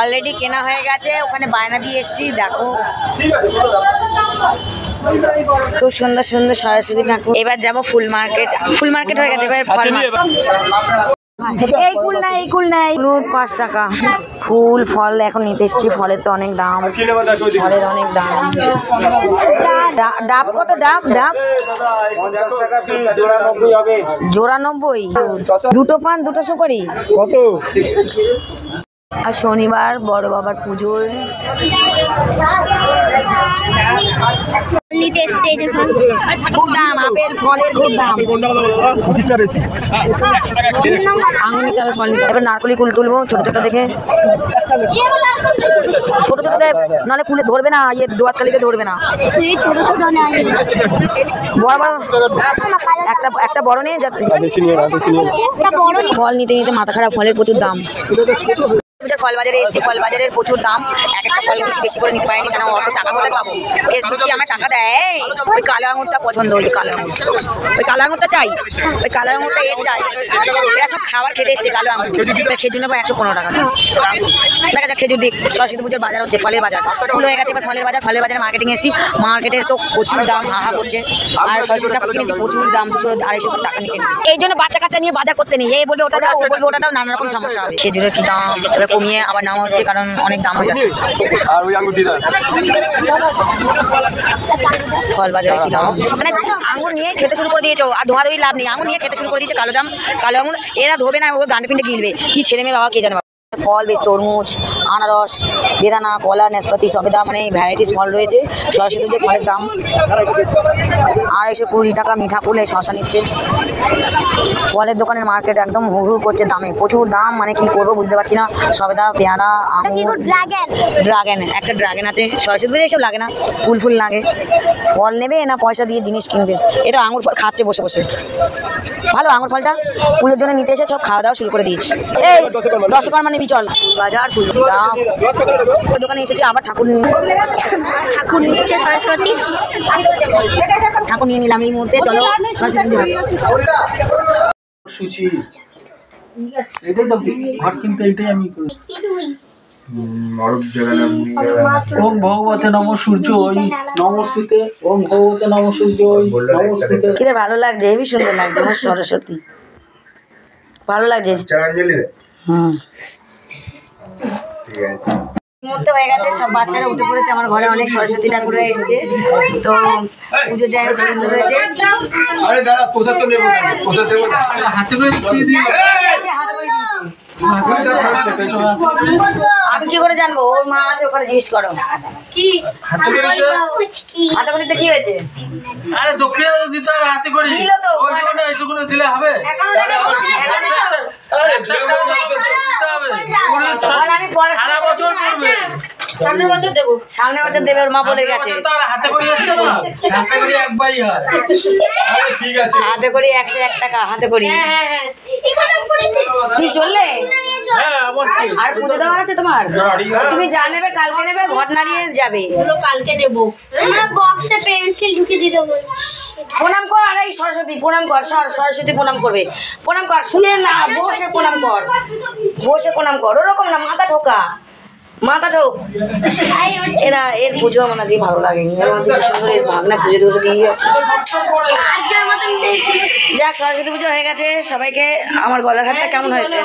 Already কেনা হয়ে গেছে, ওখানে বায়না দিয়ে এসছি। দেখো খুব সুন্দর সুন্দর সরস্বতী ঠাকুর। এবার যাবো ফুল মার্কেট হয়ে গেছে, এবার ফল এই কুল নাই হলুদ 5 টাকা। ফুল ফল এখন নিতে এসছি, ফলের তো অনেক দাম, ফলের অনেক দাম। ডাব কত? ডাব জোড়া 90, দুটো পান দুটো সুপারি কত? আর শনিবার বড় বাবার পুজোর খুব দাম, আপেল ফলের খুব দাম। আঙুর নিতে হবে, ফল নিতে হবে। এবার নারকলি কুল তুলবো ছোট ছোট দেখে, ছোট ছোট দেখ, নাহলে কুলে ধরবে না, ইয়ে দোয়াতকালিতে ধরবে না। বড় বড় একটা বড় নিয়ে যাচ্ছে। ফল নিতে নিতে মাথা খারাপ, ফলের প্রচুর দাম। ফল বাজারে এসেছি, ফল বাজারের প্রচুর দাম। এক একটা ফল কিছু বেশি করে নিতে পারিনি, কেন অত টাকা কোথায় পাবো? ফেসবুক কি আমার টাকা দেয়? ওই কালো আঙুরটা পছন্দ, ওই কালো আঙুরটা চাই, ওই কালো আঙুরটা এর চাই। এরা সব খাবার খেতে এসছে কালো আঙুর। খেজুর নেবো 115 টাকা। দেখা যাক খেজুর দিক। সরস্বতী পুজোর বাজার হচ্ছে, ফলের বাজার ফুল হয়ে গেছে। এবার ফলের বাজারে মার্কেটিং এসেছি। মার্কেটের তো প্রচুর দাম, হাহা করছে। আর সরস্বতী ঠাকুর কিনেছি, প্রচুর দাম, 200-250 টাকা নিচে। এই জন্য বাচ্চা কাচ্চা নিয়ে বাজার করতে নেই। এই বলবে ওটা দাও, ও বলবে ওটা দাও, নানা রকম সমস্যা হবে। খেজুরের কি দাম, কমিয়ে আবার নাম হচ্ছে, কারণ অনেক দাম হয়ে যাচ্ছে। ফল বাজারে কি দাম, মানে আঙুর নিয়ে খেতে শুরু করে দিয়েছো, আর ধোয়াধুয়ি লাভ নেই। আঙুর নিয়ে খেতে শুরু করে দিয়েছে কালো আঙুর। এরা ধোবে না, ও গান্ডে পিন্ডে গিলবে। কি ছেলে মেয়ে বাবা কে জানে। ফল বেশ তরমুজ, আনারস, বেদানা, কলা, নাশপাতি, সবেদা, মানে ভ্যারাইটিস ফল রয়েছে। সরস্বতী পুজোর ফলের দাম 220 টাকা। মিঠা কুলে শশা নিচ্ছে। ফলের দোকানের মার্কেট একদম হুড় করছে দামে, প্রচুর দাম। মানে কি করবো বুঝতে পারছি না। সবেদা, পেয়ারা, আঙুর, একটা ড্রাগন আছে। সরস্বতী পুজো এসব লাগে না, ফুল লাগে। ফল নেবে না পয়সা দিয়ে জিনিস কিনবে? এটা আঙুর ফল খাচ্ছে বসে বসে, ভালো আঙুর ফলটা। পুজোর জন্য নিতে এসে সব খাওয়া দাওয়া শুরু করে দিয়েছে। এই দশকর্মা নিবি চল, বাজার পুজোর দাম। দোকানে এসেছি আবার ঠাকুর নিচ্ছে সরস্বতী ঠাকুর নিয়ে নিলাম এই মুহূর্তে। চলো সরস্বতী এটাই তো ঘট কিনতে, এটাই আমি ওম ভগবতে নম সূর্যই নমস্তুতে, ওম ভগবতে নম সূর্যই নমস্তুতে। কিরে ভালো লাগছে, হেবি সুন্দর লাগছে আমার সরস্বতী, ভালো লাগছে। মুহূর্তে হয়ে গেছে, সব বাচ্চারা উঠে পড়েছে। আমার ঘরে অনেক সরস্বতী ঠাকুররা এসছে, তো পুজো যাই হোক সুন্দর হয়েছে। আমি কি করে জানবো? ওর মা আছে ওখানে, জিজ্ঞেস করো। কি হাতে করিতে কি হয়েছে? আরে দক্ষিণা দিতে হবে, হাতে করি এইটুকুনো দিলে হবে। সারা বছর করবে, সামনের বছর দেবো, সামনের বছর দেবে, ওর মা বলে গেছে। হাতে করি হচ্ছে না, হাতে করি একবারই হয়। ঠিক আছে, হাতে করি 101 টাকা, হাতে করি। তুমি চললে আর পুজো দেওয়ার আছে তোমার? তুমি যা নেবে কালকে নেবে, ঘট নাড়িয়ে যাবে। কালকে নেবো, বক্সে পেন্সিল ঢুকে দিতে বল। প্রণাম কর। আর এই সরস্বতী প্রণাম কর, সরস্বতী প্রণাম করবে। প্রণাম কর, শুনে না, বসে প্রণাম কর, বসে প্রণাম কর। ওরকম না, মাথা ঠোক। এরা এর পুজো আমার আজকে ভালো লাগেনি। সুন্দর এর ভাবনা পুজো দুটো দিয়ে যাচ্ছে। যাক, সরস্বতী পুজো হয়ে গেছে। সবাইকে আমার গলার হারটা কেমন হয়েছে?